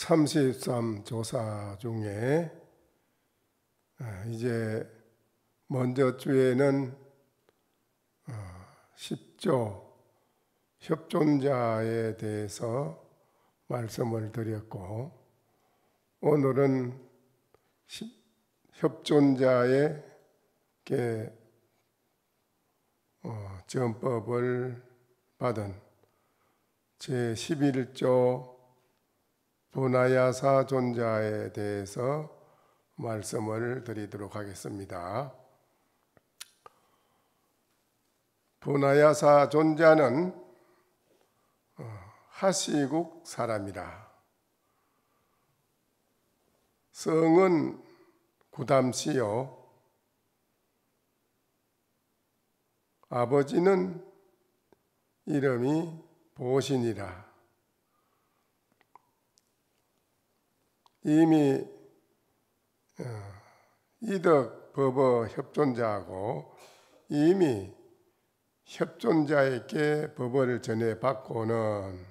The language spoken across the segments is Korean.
33조사 중에 이제 먼저 주에는 10조 협존자에 대해서 말씀을 드렸고, 오늘은 협존자에게 전법을 받은 제11조 분하야사 존자에 대해서 말씀을 드리도록 하겠습니다. 분하야사 존자는 하시국 사람이라. 성은 구담시요, 아버지는 이름이 보신이라. 이미 이덕 법어 협존자하고 이미 협존자에게 법어를 전해 받고는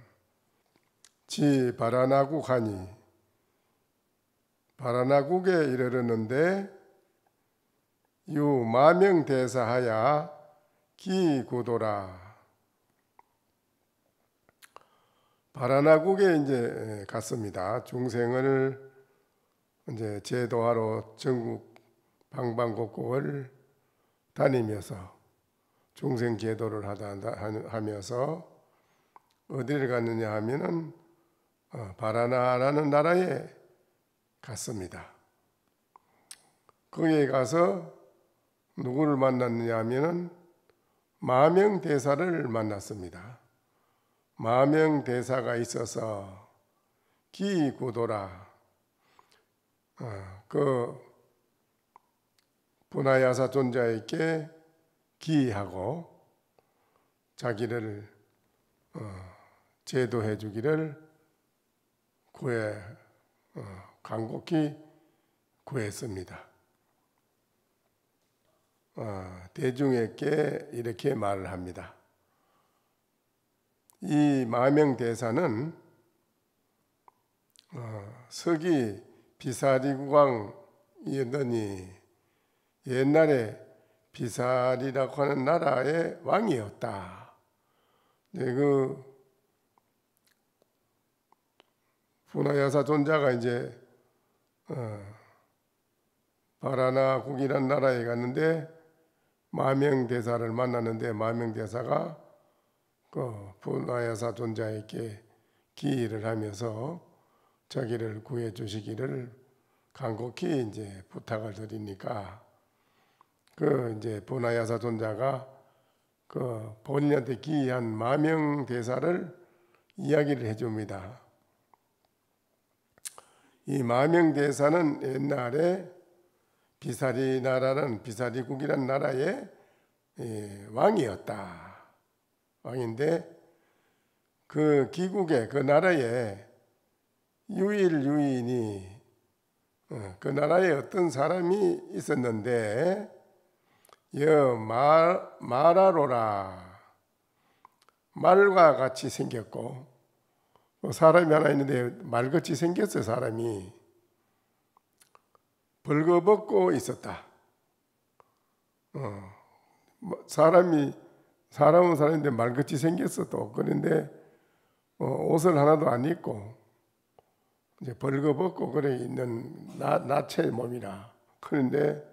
지 바라나국하니 바라나국에 이르렀는데 유 마명대사하야 기구도라. 바라나국에 이제 갔습니다. 중생을 이제 제도하러 전국 방방곡곡을 다니면서 중생 제도를 하면서 어디를 갔느냐 하면은 바라나라는 나라에 갔습니다. 거기에 가서 누구를 만났느냐 하면은 마명대사를 만났습니다. 마명대사가 있어서 기구도라. 그 분하야사 존자에게 기하고 자기를 제도해 주기를 간곡히 구했습니다. 대중에게 이렇게 말을 합니다. 이 마명대사는 서기 비사리국왕이었더니 옛날에 비사리라고 하는 나라의 왕이었다. 그 분하야사 존자가 이제 바라나국이라는 나라에 갔는데 마명대사를 만났는데 마명대사가 그 분하야사 존자에게 기의를 하면서 자기를 구해 주시기를 간곡히 이제 부탁을 드리니까 그 이제 분하야사 존자가 그 본인한테 기이한 마명대사를 이야기를 해줍니다. 이 마명대사는 옛날에 비사리나라는 비사리국이라는 나라의 왕이었다. 왕인데 그 기국에 그 나라에 유일유인이 그 나라에 어떤 사람이 있었는데 마라로라. 말과 같이 생겼고 사람이 하나 있는데 말같이 생겼어요. 사람이 벌거벗고 있었다. 사람은 사람인데 말같이 생겼어. 또 그런데 옷을 하나도 안 입고 이제 벌거벗고 그래 있는 나체의 몸이라. 그런데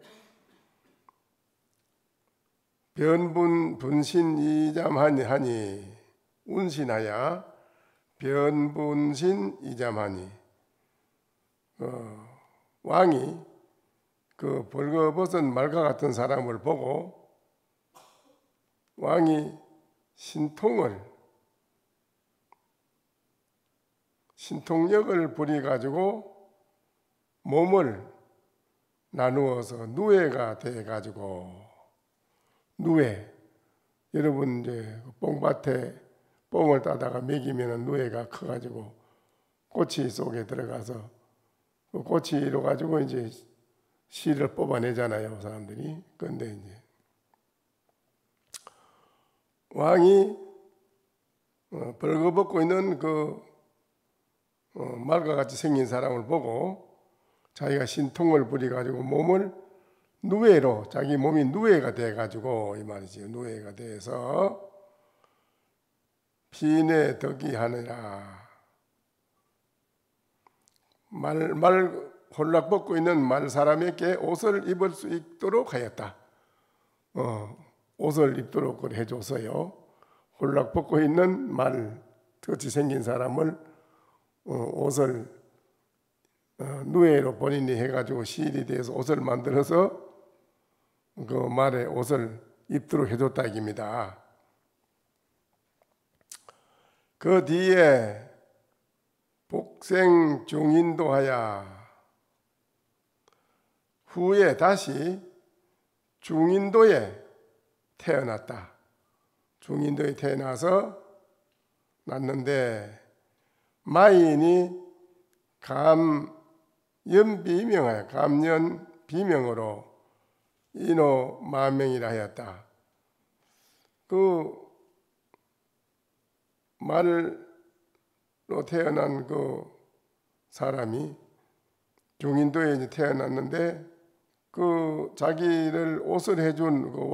변분신이잠하니 운신하야 변분신이잠하니 왕이 그 벌거벗은 말과 같은 사람을 보고 왕이 신통력을 부려가지고 몸을 나누어서 누에가 돼가지고 누에, 여러분 이제 뽕밭에 뽕을 따다가 먹이면 누에가 커가지고 꼬치 속에 들어가서 그 꼬치로 가지고 이제 씨를 뽑아내잖아요, 사람들이. 그런데 이제 왕이 벌거벗고 있는 그 말과 같이 생긴 사람을 보고 자기가 신통을 부려가지고 몸을 누에로, 자기 몸이 누에가 돼가지고 이 말이지, 누에가 돼서 빈의 덕이 하느라, 말 홀락 벗고 있는 말 사람에게 옷을 입을 수 있도록 하였다. 옷을 입도록 해줘서요. 홀락 벗고 있는 말 같이 생긴 사람을 옷을 누에로 본인이 해가지고 시일이 돼서 옷을 만들어서 그 말에 옷을 입도록 해줬다 이깁니다. 그 뒤에 복생 중인도하야, 후에 다시 중인도에 태어났다. 중인도에 태어나서 났는데 마인이 감연비명하여, 감연비명으로 인호 만명이라 하였다. 그 말로 태어난 그 사람이 중인도에 이제 태어났는데 그 자기를 옷을 해준 그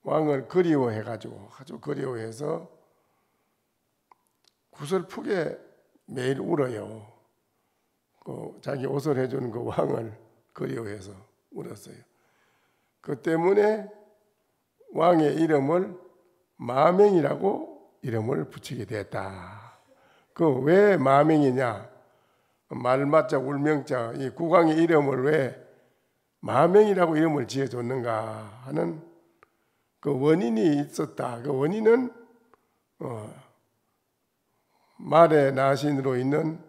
왕을 그리워해가지고 아주 그리워해서 구슬프게 매일 울어요. 그 자기 옷을 해준 그 왕을 그리워해서 울었어요. 그 때문에 왕의 이름을 마명이라고 이름을 붙이게 됐다. 그 왜 마명이냐? 말맞자 울명자, 이 국왕의 이름을 왜 마명이라고 이름을 지어줬는가 하는 그 원인이 있었다. 그 원인은 말의 나신으로 있는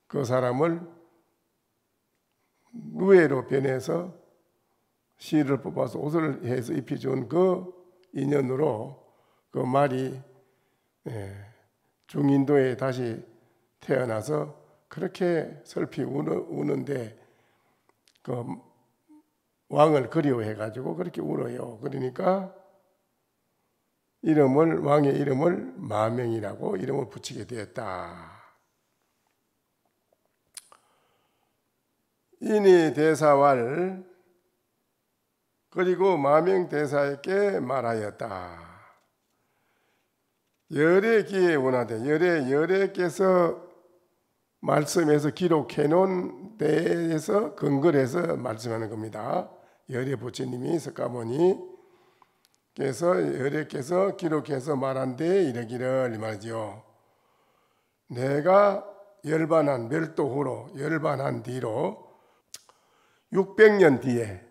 그 사람을 누에로 변해서 실을 뽑아서 옷을 해서 입혀준 그 인연으로 그 말이 중인도에 다시 태어나서 그렇게 슬피 우는데 그 왕을 그리워해가지고 그렇게 울어요. 그러니까 왕의 이름을 마명이라고 이름을 붙이게 되었다. 인이 대사왈, 그리고 마명 대사에게 말하였다. 열애기에 원하되, 열애께서 말씀에서 기록해 놓은 데에서 근거해서 말씀하는 겁니다. 열애 부처님이 석가모니 열애께서 기록해서 말한 데 이르기를, 이 말이죠. 내가 열반한 멸도 후로, 열반한 뒤로 600년 뒤에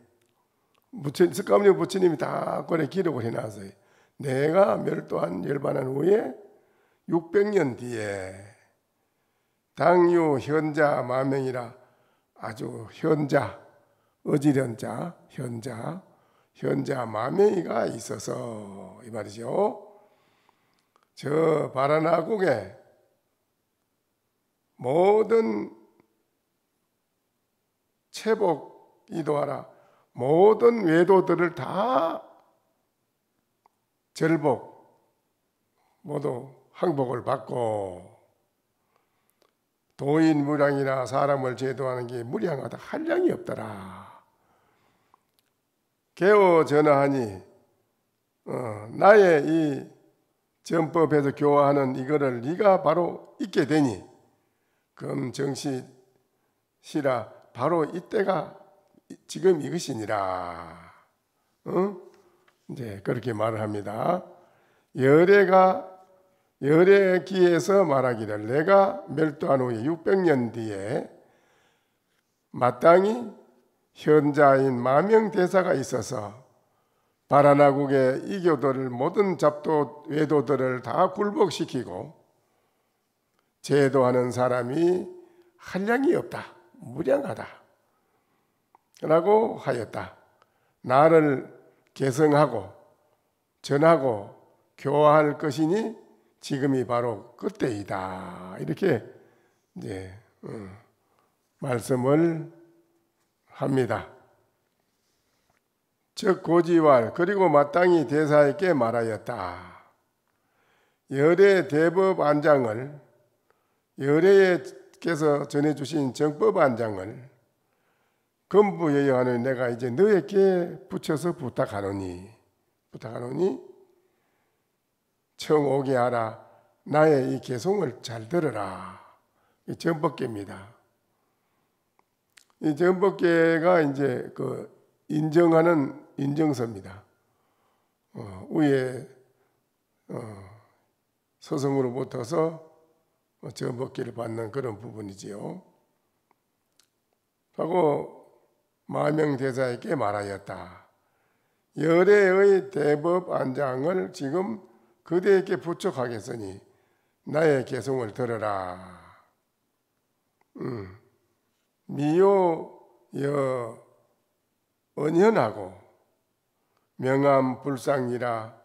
석가모니 부처님이 다 그래 기록을 해놨어요. 내가 멸도한 열반한 후에 600년 뒤에 당유 현자 마명이라, 아주 현자, 어지련자, 현자 마명이가 있어서 이 말이죠. 저 바라나국에 모든 체복 이도하라, 모든 외도들을 다 절복, 모두 항복을 받고 도인 무량이나 사람을 제도하는 게 무량하다, 한량이 없더라. 개어 전하하니 나의 이 전법에서 교화하는 이거를 네가 바로 잊게 되니 금정시시라, 바로 이때가 지금 이것이니라. 이제 그렇게 말을 합니다. 열애기에서 말하기를, 내가 멸도한 후에 600년 뒤에 마땅히 현자인 마명대사가 있어서 바라나국의 이교도를, 모든 잡도 외도들을 다 굴복시키고 제도하는 사람이 한량이 없다, 무량하다 라고 하였다. 나를 개성하고 전하고 교화할 것이니 지금이 바로 그때이다. 이렇게 이제 말씀을 합니다. 즉 고지왈, 그리고 마땅히 대사에게 말하였다. 열애 대법안장을 열애께서 전해주신 정법안장을 건부여여하는 내가 이제 너에게 붙여서 부탁하노니 청오게 하라. 나의 이 개송을 잘 들으라. 이 전법계입니다. 이 전법계가 이제 그 인정하는 인정서입니다. 위에 서성으로부터서 전법계를 받는 그런 부분이지요. 하고 마명대사에게 말하였다. 열애의 대법안장을 지금 그대에게 부축하겠으니 나의 개송을 들으라. 미요여 언현하고 명암불상이라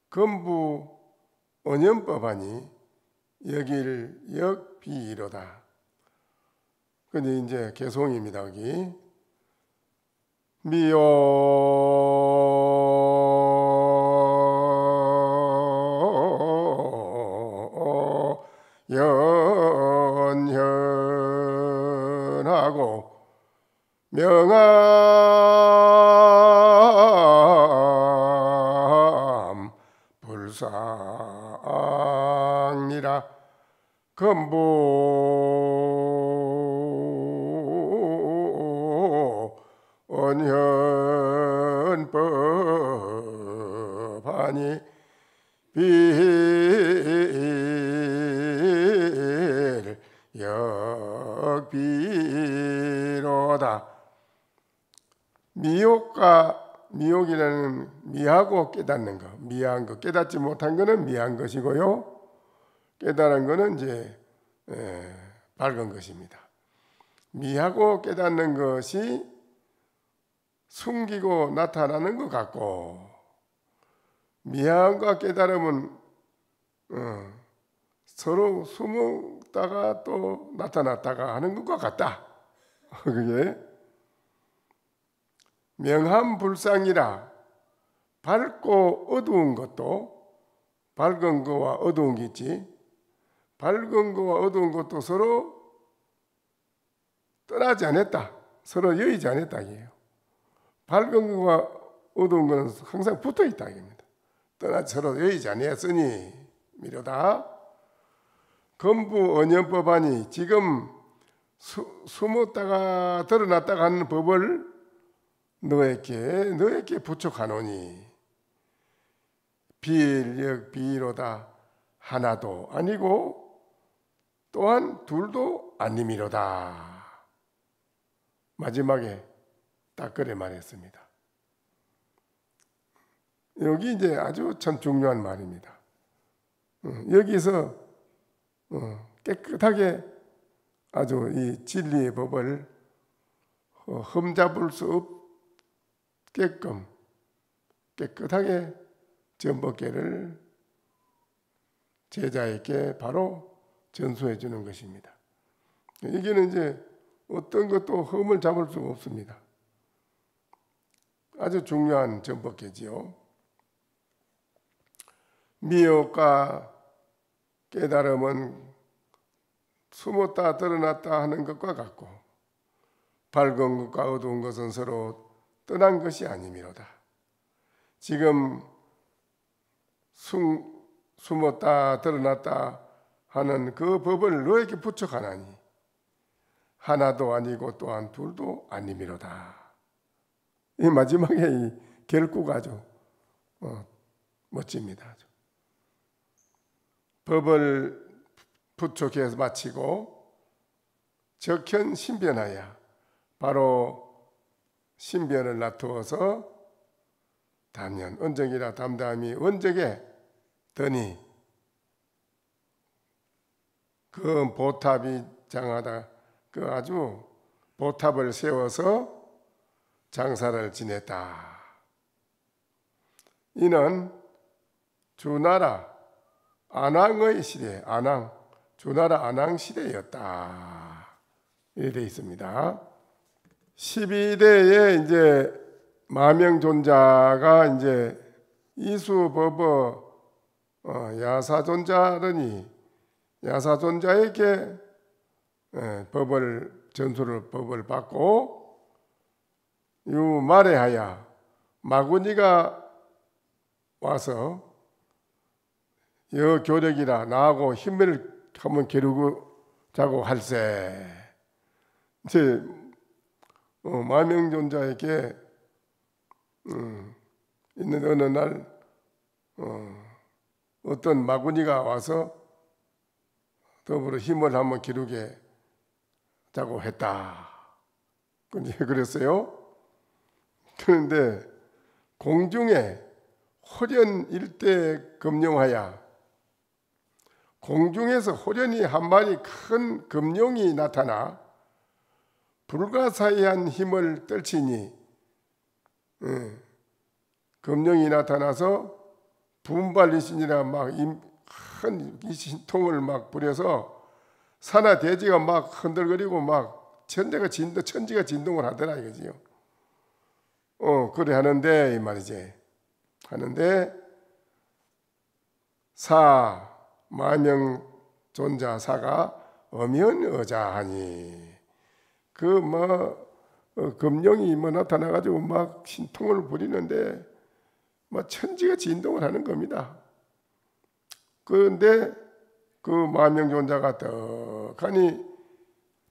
건부 언현법하니 여길 역비이로다. 근데 이제 개송입니다. 여기 미요 연현하고 명암 불상이라 건부 언현법하니 빌역비로다. 미혹이라는 미하고 깨닫는 것, 미한 것, 깨닫지 못한 것은 미한 것이고요. 깨달은 것은 이제 밝은 것입니다. 미하고 깨닫는 것이 숨기고 나타나는 것 같고, 미함과 깨달음은 서로 숨었다가 또 나타났다가 하는 것과 같다. 그게 명함불상이라 밝고 어두운 것도 밝은 거와 어두운 게 있지. 밝은 거와 어두운 것도 서로 떠나지 않았다. 서로 여의지 않았다. 이게요. 밝은 거와 어두운 것은 항상 붙어 있다. 입니다. 떠나지 서로 여의지 아니했으니 미로다. 건부 언연법하니 지금 숨었다가 드러났다가 하는 법을 너에게 부축하노니 비일역비로다. 하나도 아니고 또한 둘도 아님이로다. 마지막에 딱 그래 말했습니다. 여기 이제 아주 참 중요한 말입니다. 여기서 깨끗하게 아주 이 진리의 법을 흠잡을 수 없게끔 깨끗하게 전법계를 제자에게 바로 전수해 주는 것입니다. 이게는 이제 어떤 것도 흠을 잡을 수가 없습니다. 아주 중요한 전법계지요. 미혹과 깨달음은 숨었다 드러났다 하는 것과 같고 밝은 것과 어두운 것은 서로 떠난 것이 아니미로다. 지금 숨었다 드러났다 하는 그 법을 너에게 부축하나니 하나도 아니고 또한 둘도 아니미로다. 이 마지막에 이 결구가 아주 멋집니다. 법을 부축해서 마치고 적현 신변하여 바로 신변을 놔두어서 단연 언적이라 담담히 원적에 더니 그 보탑이 장하다. 그 아주 보탑을 세워서 장사를 지냈다. 이는 주나라 안왕의 시대, 주나라 안왕 시대였다. 이렇게 되어 있습니다. 12대에 이제 마명존자가 이제 이수법어 야사존자라니 야사존자에게 법을 받고 유 말에하야 마구니가 와서 여 교력이라 나하고 힘을 한번 겨루자고 할세. 이제 마명존자에게 있는 어느 날 어떤 마구니가 와서 더불어 힘을 한번 기르게 자고 했다. 그랬어요. 그런데 공중에 호련 일대 금룡하야 공중에서 호련히 한 마리 큰 금룡이 나타나 불가사의한 힘을 떨치니 금룡이 나타나서 분발이신이라 막 큰 신통을 막 부려서 산하 대지가 막 흔들거리고 막 천지가 진동을 하더라 이거지요. 그래 하는데 이 말이지. 하는데 마명존자 사가 엄연어자하니 금룡이 나타나가지고 막 신통을 부리는데 막 천지가 진동을 하는 겁니다. 그런데 그 마명존자가 떡하니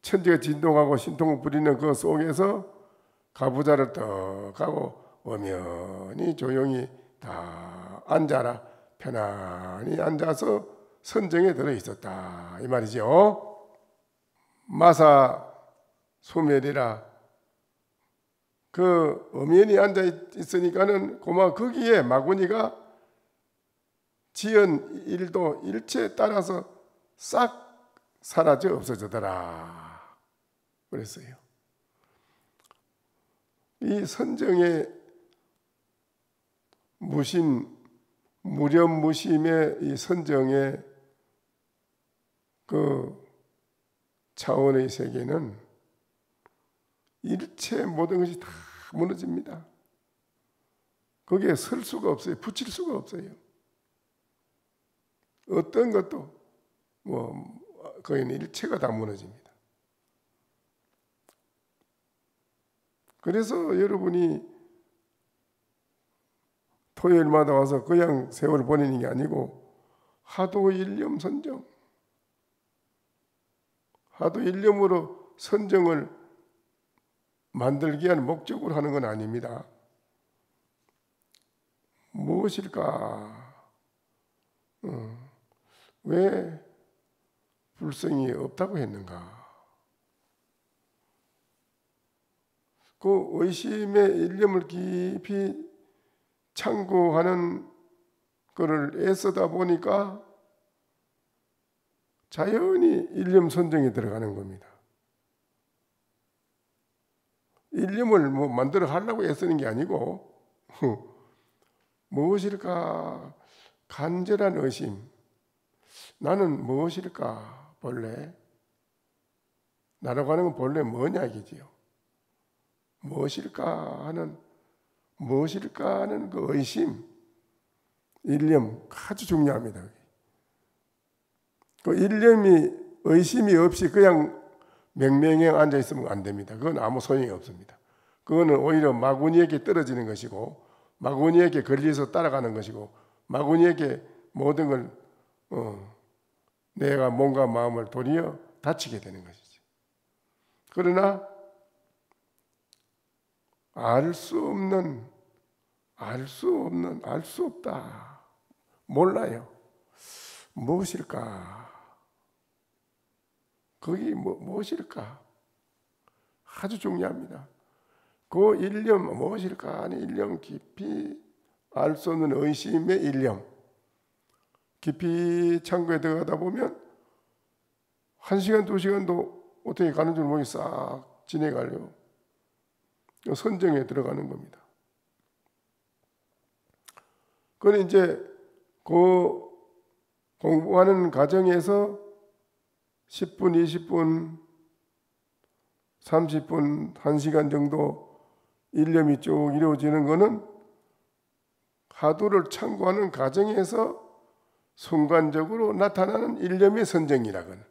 천지가 진동하고 신통을 부리는 그 속에서 가부좌를 떡 하고 엄연히 조용히 다 앉아라 편안히 앉아서 선정에 들어 있었다 이 말이죠. 마사 소멸이라 그 엄연히 앉아 있으니까는 고마 거기에 마구니가 지은 일도 일체에 따라서 싹 사라져 없어지더라 그랬어요. 이 선정의 무념무심의 이 선정의 그 차원의 세계는 일체 모든 것이 다 무너집니다. 거기에 설 수가 없어요. 붙일 수가 없어요. 어떤 것도 거기는 일체가 다 무너집니다. 그래서 여러분이 토요일마다 와서 그냥 세월 보내는 게 아니고 하도 일념 선정, 하도 일념으로 선정을 만들기 위한 목적으로 하는 건 아닙니다. 무엇일까? 왜 불성이 없다고 했는가? 그 의심의 일념을 깊이 참고하는 것을 애쓰다 보니까 자연히 일념 선정에 들어가는 겁니다. 일념을 만들어 하려고 애쓰는 게 아니고 무엇일까? 간절한 의심. 나는 무엇일까? 본래 나라고 하는 건 본래 뭐냐 이게지요. 무엇일까 하는 그 의심, 일념 아주 중요합니다. 그 일념이 의심이 없이 그냥 맹맹히 앉아 있으면 안 됩니다. 그건 아무 소용이 없습니다. 그거는 오히려 마구니에게 떨어지는 것이고 마구니에게 걸려서 따라가는 것이고 마구니에게 모든 걸 내가 몸과 마음을 도리어 다치게 되는 것이죠. 그러나 알 수 없다. 몰라요. 무엇일까? 거기 무엇일까? 아주 중요합니다. 그 일념 무엇일까 하는 일념 깊이 알 수 없는 의심의 일념 깊이 참고에 들어가다 보면 1시간, 2시간도 어떻게 가는 줄 모르게 싹 지내가요. 선정에 들어가는 겁니다. 그건 이제 그 공부하는 과정에서 10분, 20분, 30분, 1시간 정도 일념이 쭉 이루어지는 것은 하도를 참고하는 과정에서 순간적으로 나타나는 일념의 선정이라거나,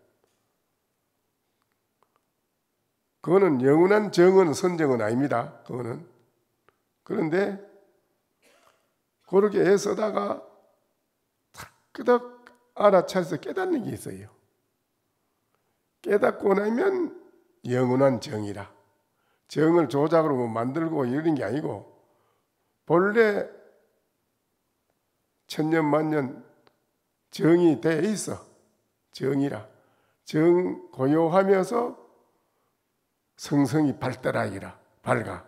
그거는 영원한 정은 선정은 아닙니다. 그거는. 그런데 그렇게 애쓰다가 끄덕 알아차려서 깨닫는 게 있어요. 깨닫고 나면 영원한 정이라. 정을 조작으로 만들고 이런 게 아니고 본래 천년만년 정이 돼 있어. 정이라. 정 고요하면서 성성이 발달하기라. 밝아.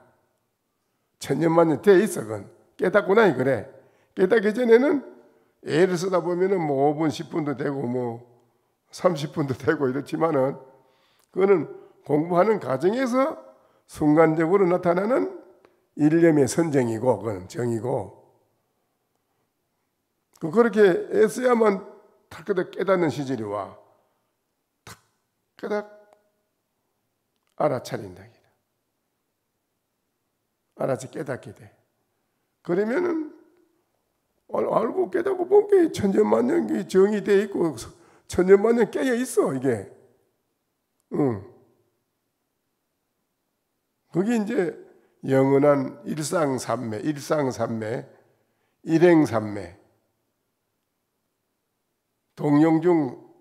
천년만년 돼 있어. 그건 깨닫고 나니 그래. 깨닫기 전에는 애를 쓰다 보면은 뭐 5분 10분도 되고 뭐 30분도 되고 이렇지만은 그거는 공부하는 과정에서 순간적으로 나타나는 일념의 선정이고 그건 정이고, 그렇게 애써야만 탁 깨닫는 시절이 와. 탁 깨닫 알아차린다. 알아서 깨닫게 돼. 그러면은 알고 깨닫고 본 게 천년만년 정이 돼 있고 천년만년 깨어 있어 이게. 그게 이제 영원한 일상삼매, 일행삼매, 동영중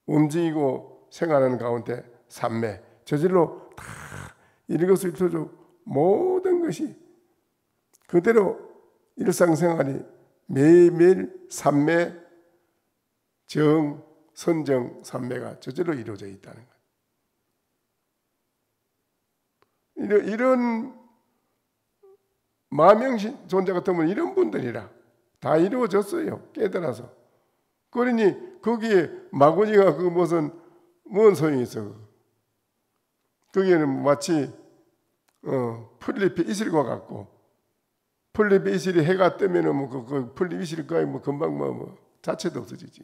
움직이고 생활하는 가운데 삼매, 저절로 다 일거수일투족 모든 것이 그대로 일상생활이 매일매일 삼매, 정, 선정, 삼매가 저절로 이루어져 있다는 거예요. 이런 마명신 존재 같으면 이런 분들이라 다 이루어졌어요. 깨달아서. 그러니 거기에 마구니가 그 무슨 뭔 소용이 있어. 거기에는 마치 풀잎에 이슬과 같고, 풀잎에 이슬이 해가 뜨면은 뭐 그 풀잎 이슬이 거의 뭐 금방 뭐 자체도 없어지지.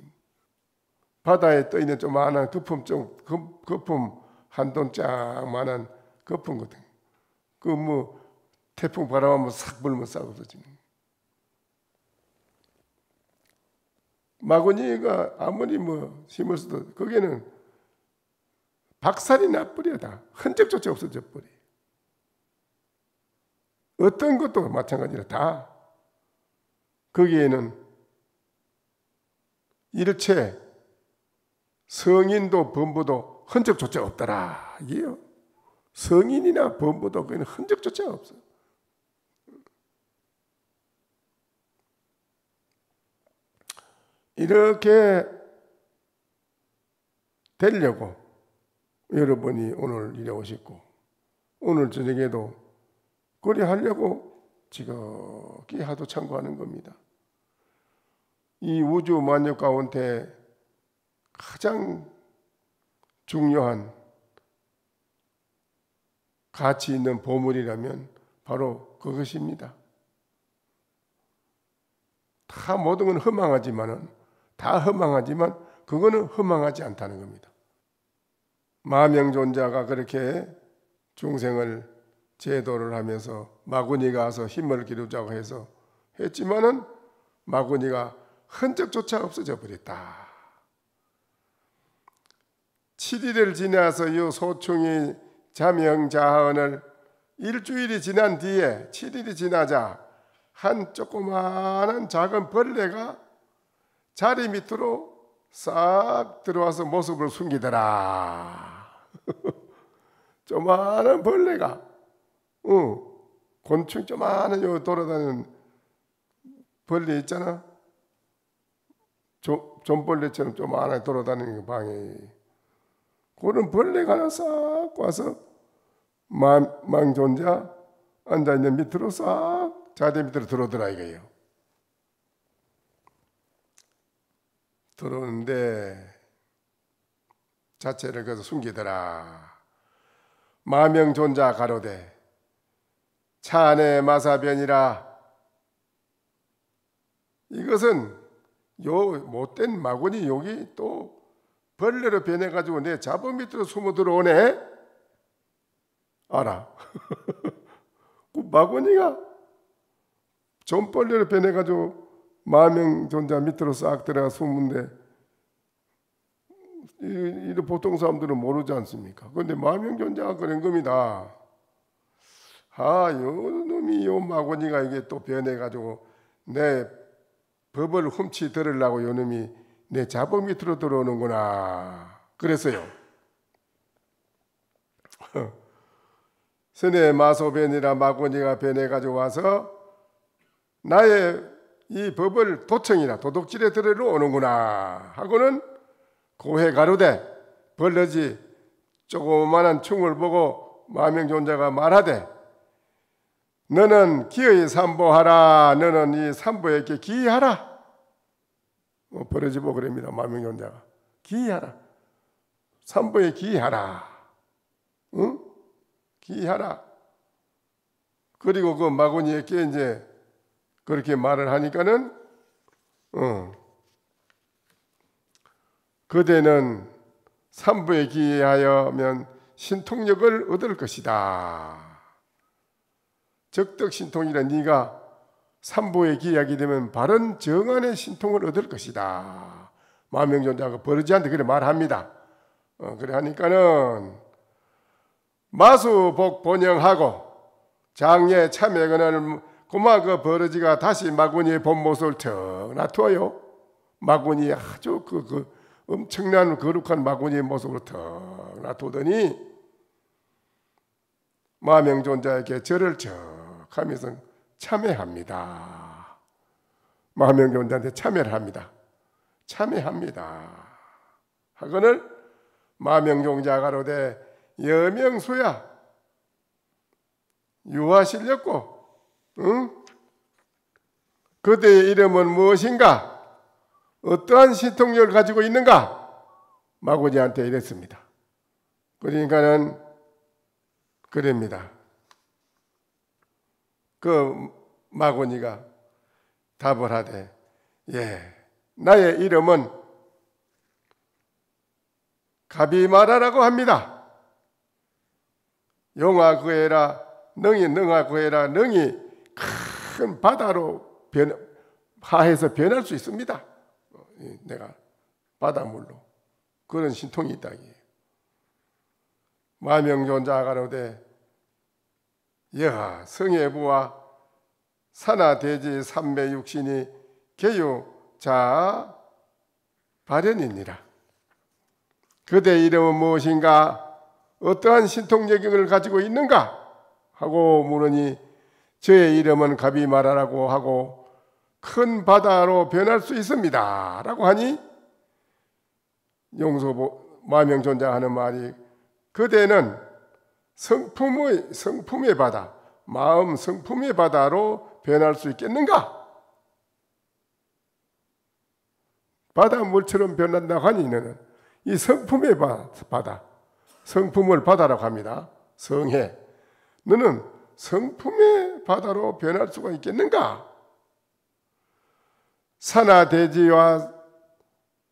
바다에 떠 있는 조그마한 거품 한 돈짝만한 거품 같은 그 뭐 태풍 바람 한번 싹 불면 싹 없어지는. 마구니가 아무리 뭐 힘을 써도 거기에는 박살이 나버려. 다 흔적조차 없어져 버려. 어떤 것도 마찬가지라 다 거기에는 일체 성인도 범부도 흔적조차 없더라 이게요. 성인이나 범부도 거기는 흔적조차 없어. 이렇게 되려고 여러분이 오늘 이래 오셨고, 오늘 저녁에도 그리 하려고 지극히 하도 참고하는 겁니다. 이 우주 만유 가운데 가장 중요한 가치 있는 보물이라면 바로 그것입니다. 다 모든 건 허망하지만 그거는 허망하지 않다는 겁니다. 마명존자가 그렇게 중생을 제도를 하면서 마구니가 와서 힘을 기르자고 해서 했지만은 마구니가 흔적조차 없어져 버렸다. 7일을 지나서 이 소충이 자명자하언을 일주일이 지난 뒤에 7일이 지나자 한 조그마한 작은 벌레가 자리 밑으로 싹 들어와서 모습을 숨기더라. 조그마한 벌레가, 곤충 조그마한 요 돌아다니는 벌레 있잖아. 좀벌레처럼 조그마한 돌아다니는 방에 그런 벌레가 하나 싹 와서 망존자 앉아있는 밑으로 싹 자리 밑으로 들어오더라 이거예요. 들어오는데 자체를 그래서 숨기더라. 마명존자 가로되 차내 마사변이라. 이것은 요 못된 마구니 여기 또 벌레로 변해가지고 내 자본 밑으로 숨어 들어오네. 알아. 그 마구니가 좀벌레로 변해가지고 마명존자 밑으로 싹 들어가 숨는데 이 보통 사람들은 모르지 않습니까? 그런데 마명존자가 그런 겁니다. 요 놈이 요 마구니가 이게 또 변해가지고 내 법을 훔치 들으려고 요 놈이 내 자복 밑으로 들어오는구나. 그랬어요. 선의 마소변이라 마구니가 변해가지고 와서 나의 이 법을 도청이나 도둑질에 들으러 오는구나 하고는 고해 가로되 벌러지 조그만한 충을 보고 마명존자가 말하되 너는 기어이 삼보하라. 너는 이 삼보에게 기이하라. 벌어지 보고 그럽니다. 마명존자가 기이하라. 삼보에 기이하라. 응? 기이하라. 그리고 그 마구니에게 이제 그렇게 말을 하니까는 그대는 삼부에 기하여면 신통력을 얻을 것이다. 적덕신통이라 네가 삼부에 기하게 되면 바른 정안의 신통을 얻을 것이다. 마명존자가 버르지한테 그래 말합니다. 그래 하니까는 마수복 본영하고 장례 참회근을 고마 그 버러지가 다시 마구니의 본 모습을 턱 놔두어요. 마구니 아주 그 엄청난 거룩한 마구니의 모습으로 턱 놔두더니 마명존자에게 절을 척 하면서 참회합니다. 마명존자한테 참회를 합니다. 참회합니다. 하거늘 마명존자가 가로되 여명수야 유하실렸고 응? 그대의 이름은 무엇인가? 어떠한 신통력을 가지고 있는가? 마구니한테 이랬습니다. 그러니까는 그럽니다. 그 마구니가 답을 하되 나의 이름은 가비마라라고 합니다. 용화구해라 능이 능하구해라 능이 큰 바다로 하해서 변할 수 있습니다. 내가 바닷물로 그런 신통이 있다. 마명존자가 가로되 여하 성해부와 산하대지 삼매육신이 개유 자 발현이니라. 그대 이름은 무엇인가? 어떠한 신통력을 가지고 있는가? 하고 물으니 저의 이름은 가비마라라고 하고 큰 바다로 변할 수 있습니다. 라고 하니 마명존자 하는 말이 그대는 성품의 바다, 마음 성품의 바다로 변할 수 있겠는가? 바닷물처럼 변한다고 하니 너는 이 성품의 바다, 성품을 바다라고 합니다. 성해. 너는 성품의 바다로 변할 수가 있겠는가? 산하대지와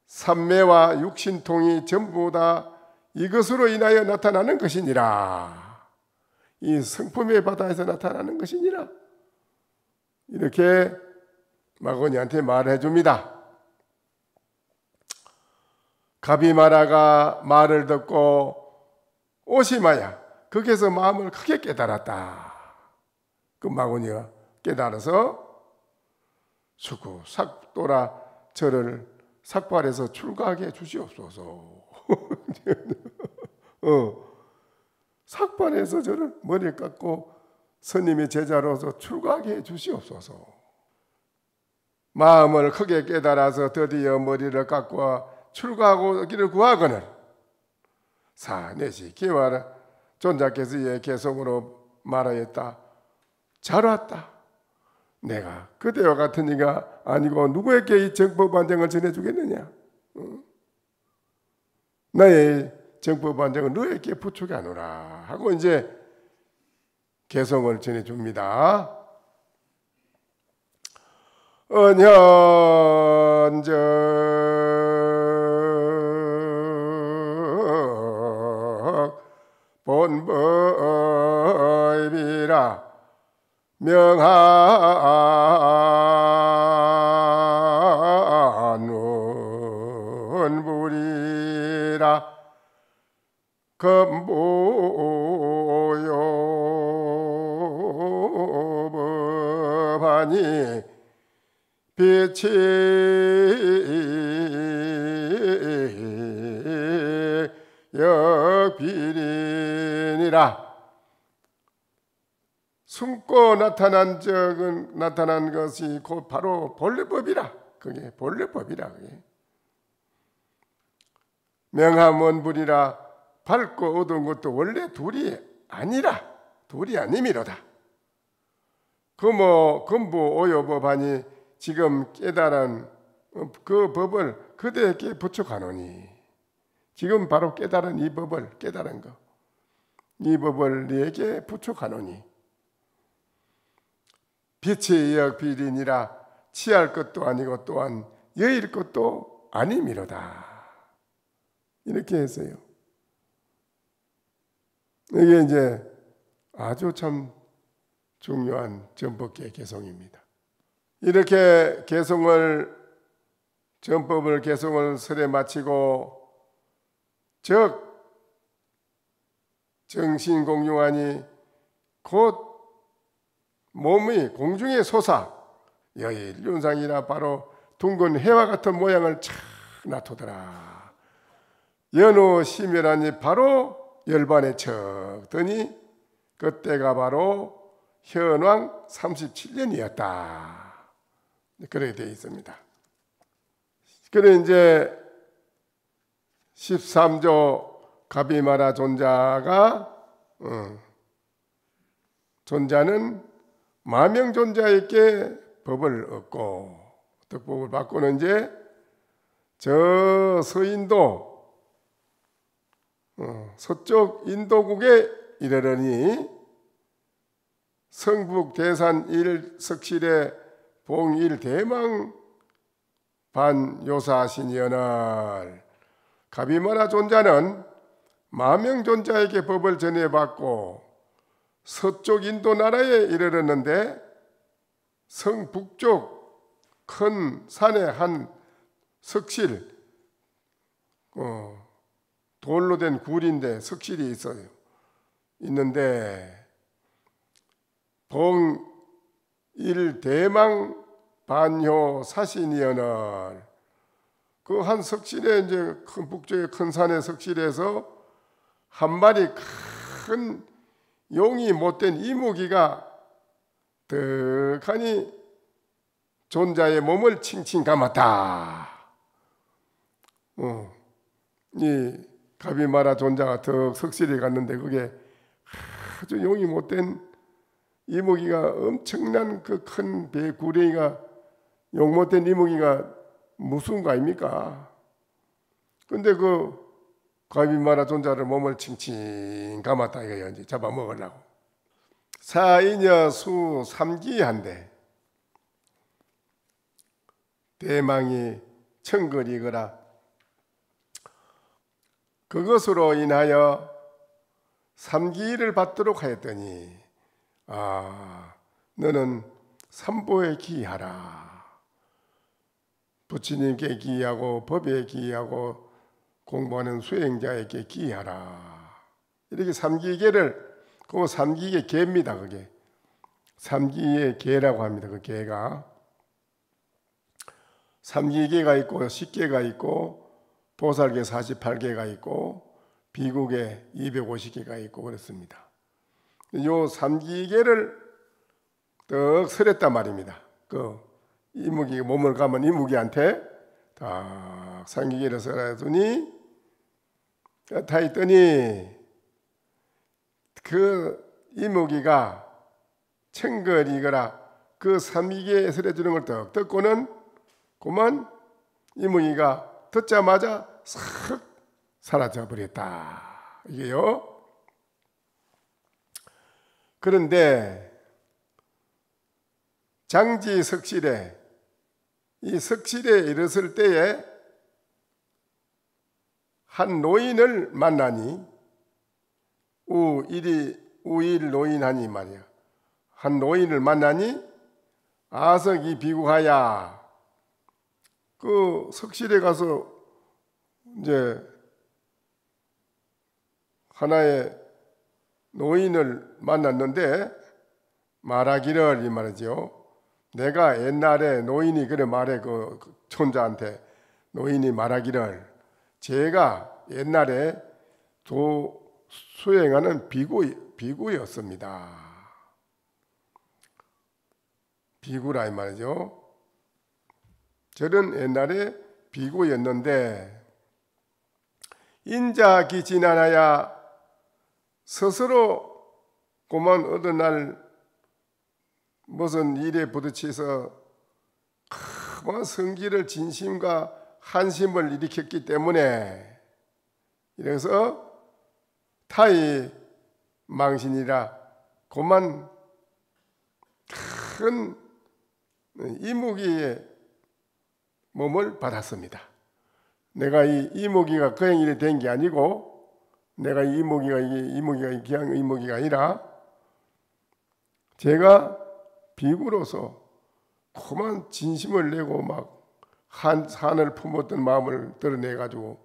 삼매와 육신통이 전부 다 이것으로 인하여 나타나는 것이니라. 이 성품의 바다에서 나타나는 것이니라. 이렇게 마구니한테 말해 줍니다. 가비마라가 말을 듣고 오시마야 거기에서 마음을 크게 깨달았다. 그 마구니가 깨달아서 수구 삭도라 저를 삭발해서 출가하게 해 주시옵소서. 삭발해서 저를 머리를 깎고 스님의 제자로서 출가하게 해 주시옵소서. 마음을 크게 깨달아서 드디어 머리를 깎고 출가하기를 구하거늘 사내시 기와라 존자께서 이의 개성으로 말하였다. 잘 왔다. 내가 그대와 같은 이가 아니고 누구에게 이 정법반정을 전해주겠느냐? 나의 정법반정을 너에게 부축해 하노라 하고 이제 개성을 전해줍니다. 은현적 본법이라 명하 법하니 빛이 역비리니라. 숨고 나타난 것이 곧 바로 본래법이라. 그게 본래법이라. 그게 명하먼불이라. 밝고 어두운 것도 원래 둘이 아니라. 둘이 아니미로다. 금부 오요법하니 지금 깨달은 그 법을 그대에게 부축하노니. 지금 바로 깨달은 이 법을, 깨달은 거, 이 법을 네게 부축하노니. 빛의 역비리니라. 취할 것도 아니고 또한 여일 것도 아니미로다. 이렇게 했어요. 이게 이제 아주 참 중요한 전법계 개송입니다. 이렇게 전법을 개송을 설에 마치고 즉 정신공유하니 곧 몸의 공중에 솟아 여일 윤상이라 바로 둥근 해와 같은 모양을 착 놔두더라. 연후 심열하니 바로 열반에 척 드니 그때가 바로 현왕 37년이었다. 그렇게 되어 있습니다. 그래 이제 13조 가비마라 존자는 마명존자에게 법을 얻고 덕법을 받고는 이제 저 서인도 서쪽 인도국에 이르러니 성북 대산 1석실의 봉1 대망 반요사하시니언을 가비마라 존자는 마명존자에게 법을 전해받고 서쪽 인도 나라에 이르렀는데 성북쪽 큰 산에 한 석실, 돌로 된 굴인데 석실이 있는데 봉1 대망 반효 사신이언을 그 한 석실에 이제 큰 북쪽의 큰 산의 석실에서 한 마리 큰 용이 못된 이무기가 득하니 존자의 몸을 칭칭 감았다. 이 가비마라 존자가 더 석실에 갔는데 그게 아주 용이 못된 이무기가 엄청난 그 큰 배 구렁이가 용 못된 이무기가 무서운 거 아닙니까? 근데 그 가비마라 존자를 몸을 칭칭 감았다 이거예요. 이제 잡아먹으려고. 사이녀 수 삼기한데 대망이 청거리거라. 그것으로 인하여 삼기를 받도록 하였더니 너는 삼보에 기하라. 부처님께 기하고 법에 기하고 공부하는 수행자에게 기하라. 이렇게 삼기계를 그 삼기계 계입니다. 그게 삼기의 계라고 합니다. 그 계가 삼기계가 있고 십계가 있고 보살계 48계가 있고 비구계 250계가 있고 그렇습니다. 요 삼기계를 떡 설했단 말입니다. 그 이무기 몸을 감은 이무기한테 딱 삼기계를 설어두니 다 있더니 그 이무기가 청거리거라. 그 삼기계에 설해주는 걸 떡 듣고는 그만 이무기가 듣자마자 싹 사라져 버렸다. 이게요. 그런데 장지 석실에 이 석실에 이르렀을 때에 한 노인을 만나니 우일 노인하니 말이야. 한 노인을 만나니 아석이 비구하야. 그 석실에 가서 이제 하나의 노인을 만났는데 말하기를 이 말이죠. 내가 옛날에 노인이 그래 말해 그 손자한테 노인이 말하기를 제가 옛날에 수행하는 비구였습니다. 비구라 이 말이죠. 저는 옛날에 비구였는데 인자기 지나나야 스스로 고만 어느 날 무슨 일에 부딪혀서 큰 성기를 진심과 한심을 일으켰기 때문에 이래서 타이 망신이라 고만 큰 이무기의 몸을 받았습니다. 내가 이 이무기가 그 행일이 된 게 아니고 내가 이 이무기가 그냥 이무기가 아니라 제가 비구로서 그만 진심을 내고 막 산을 품었던 마음을 드러내 가지고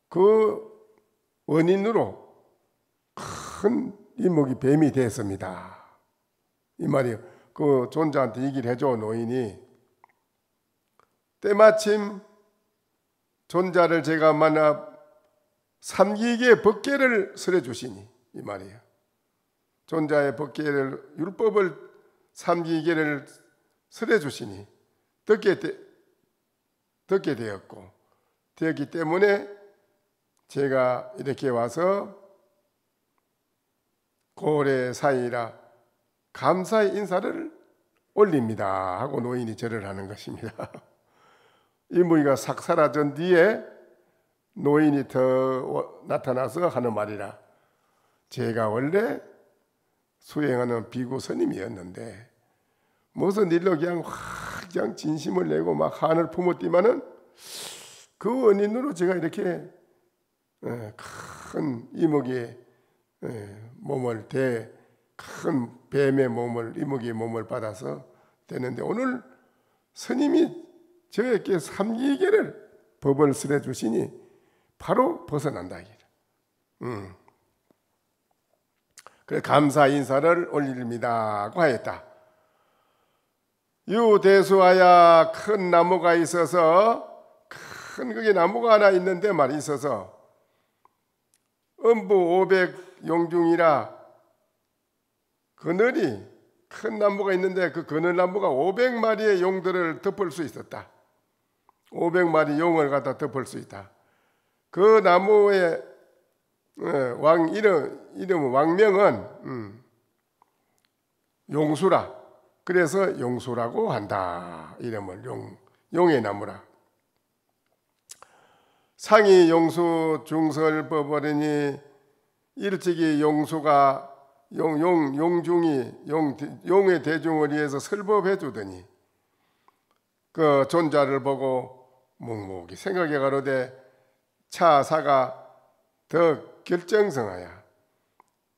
그 원인으로 큰 이목이 뱀이 됐습니다. 이 말이요. 그 존자한테 얘기를 해줘. 노인이 때마침 존자를 제가 만나 삼기계 법계를 설해 주시니 이 말이에요. 존자의 법계를 율법을 삼기계를 설해 주시니 듣게 되었기 때문에 제가 이렇게 와서 고래 사이라 감사의 인사를 올립니다 하고 노인이 절을 하는 것입니다. 이무기가 싹 사라진 뒤에 노인이 더 나타나서 하는 말이라 제가 원래 수행하는 비구 스님이었는데 무슨 일로 그냥 진심을 내고 막 한을 품었지만은 그 원인으로 제가 이렇게 큰 이무기의 몸을 큰 뱀의 몸을 이무기의 몸을 받아서 되는데 오늘 스님이 저에게 삼기계를 법을 설해 주시니 바로 벗어난다. 그래 감사 인사를 올립니다고 하였다. 유대수하야 큰 나무가 있어서 큰 그게 나무가 하나 있는데 말이 있어서 음부 500 용중이라 그늘이 큰 나무가 있는데 그 그늘나무가 500마리의 용들을 덮을 수 있었다. 500마리 용을 갖다 덮을 수 있다. 그 나무의 왕 이름 왕명은 용수라. 그래서 용수라고 한다. 이름을 용의 나무라. 상이 용수 중설법어리니 일찍이 용수가 용중이 용의 대중을 위해서 설법해 주더니 그 존자를 보고 묵묵히 생각해 가로되 차사가 더 결정성하야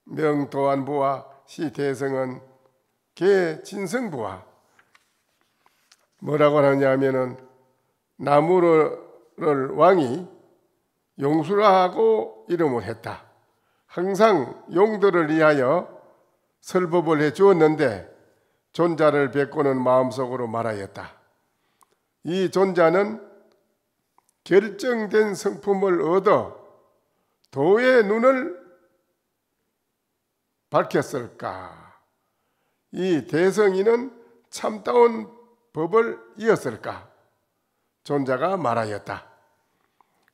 명도안부와 시대성은 개 진성부와 뭐라고 하냐면은 나무를 왕이 용수라 하고 이름을 했다. 항상 용들을 위하여 설법을 해 주었는데 존자를 뵙고는 마음속으로 말하였다. 이 존자는 결정된 성품을 얻어 도의 눈을 밝혔을까? 이 대성이는 참다운 법을 이었을까? 존자가 말하였다.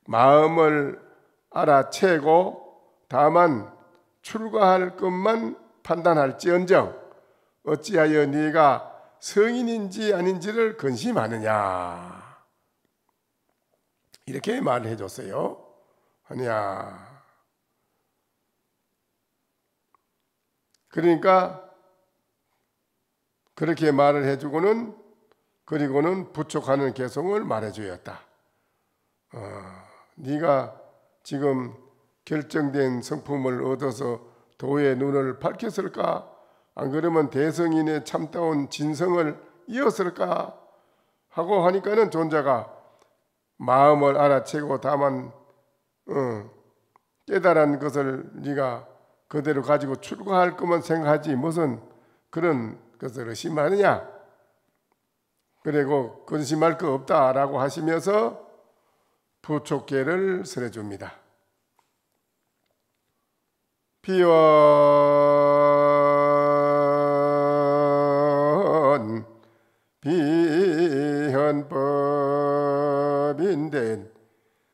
마음을 알아채고 다만 출가할 것만 판단할지언정 어찌하여 네가 성인인지 아닌지를 근심하느냐. 이렇게 말을 해줬어요. 하냐. 그러니까 그렇게 말을 해주고는 그리고는 부족하는 개성을 말해주었다. 네가 지금 결정된 성품을 얻어서 도의 눈을 밝혔을까? 안 그러면 대성인의 참다운 진성을 이었을까? 하고 하니까는 존자가 마음을 알아채고 다만 깨달은 것을 네가 그대로 가지고 출가할 것만 생각하지 무슨 그런 것을 의심하느냐? 그리고 근심할 거 없다라고 하시면서 부촉계를 설해줍니다. 비원 비현법인된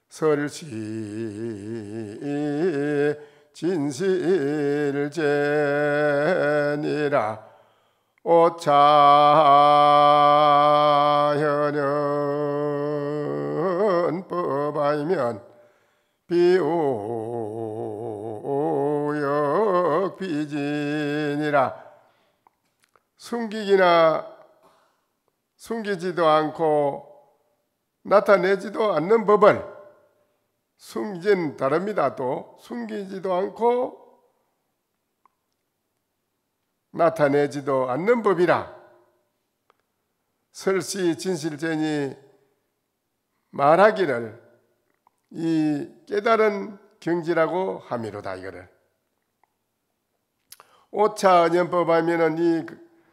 설시 진실제니라 오차현연법아이면 비오역 비진이라 숨기지도 않고 나타내지도 않는 법을 숨기진 다릅니다. 또 숨기지도 않고 나타내지도 않는 법이라 설시 진실전이 말하기를 이 깨달은 경지라고 함이로다. 이거를 오차 언연법 하면은 이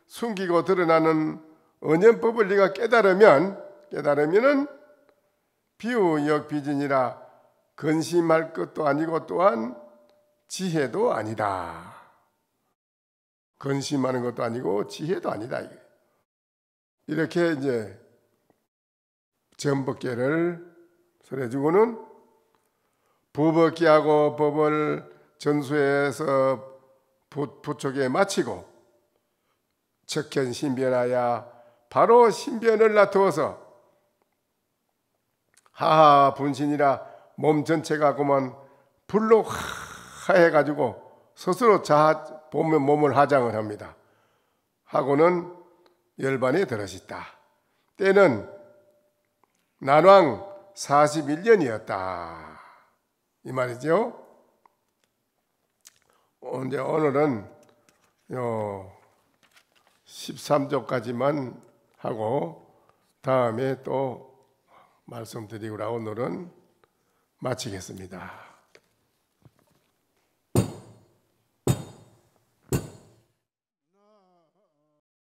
숨기고 드러나는 언연법을 네가 깨달으면은 비우역 비진이라 근심할 것도 아니고 또한 지혜도 아니다. 근심하는 것도 아니고 지혜도 아니다. 이렇게 이제 전법계를 설해주고는 부법계하고 법을 전수해서 부촉에 마치고 척현 신변하여 바로 신변을 나타어서 하하 분신이라 몸 전체가 그만 불로 하해가지고 스스로 보면 몸을 하장을 합니다. 하고는 열반에 들으셨다. 때는 난왕 41년이었다. 이 말이죠. 이제 오늘은 13조까지만 하고 다음에 또 말씀드리고 오늘은 마치겠습니다.